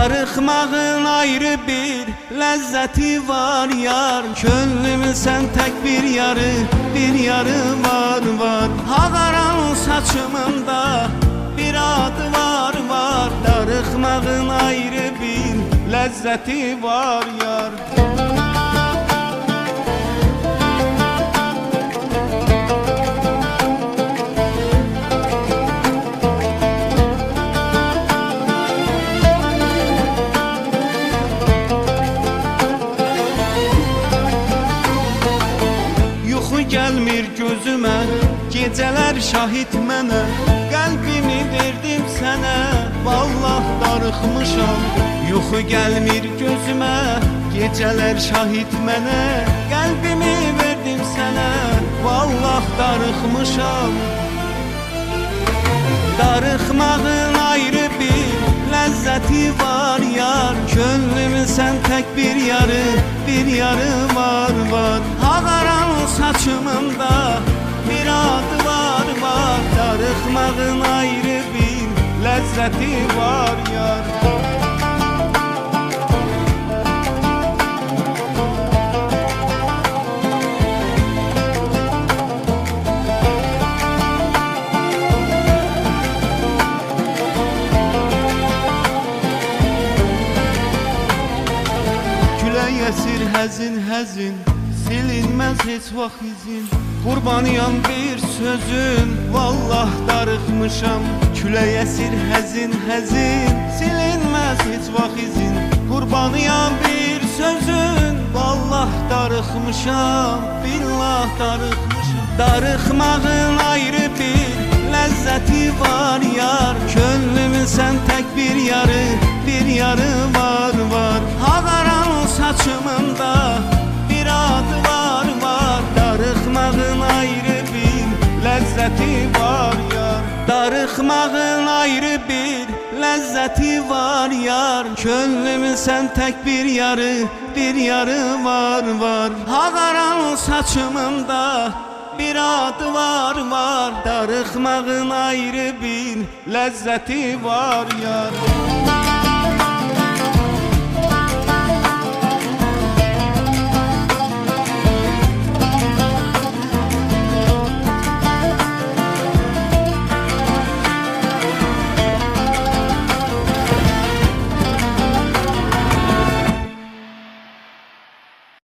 Darıxmağın ayrı bir ləzzəti var yar. Könlümün sən tək bir yarı var. Ağaran saçımında bir adı var. Darıxmağın ayrı bir ləzzəti var yar. Gəlmir gözümə, gecələr şahid mənə. Qəlbimi verdim sənə, vallah darıxmışam. Yuxu gəlmir gözümə, gecələr şahid mənə. Qəlbimi verdim sənə, vallah darıxmışam. Darıxmağın ayrı bir ləzzəti var yar. Könlümün sən tək bir yarı var. Ağaran saçımında bir adı var. Darıxmağın ayrı bir ləzzəti var yar. Külək əsir həzin, silinməz heç vaxt izin. Qurbanıyam bir sözün, vallah darıxmışam. Külək əsir həzin, silinməz heç vaxt izin. Qurbanıyam bir sözün, vallah darıxmışam, billah darıxmışam. Darıxmağın ayrı bir ləzzəti var yar. Könlümün sən tək bir yarı var. Ağaran saçımında bir adı var. Darıxmağın ayrı bir ləzzəti var yar. Darıxmağın ayrı bir ləzzəti var yar. Könlümün sən tək bir yarı var. Ağaran saçımında bir adı var. Darıxmağın ayrı bir ləzzəti var yar.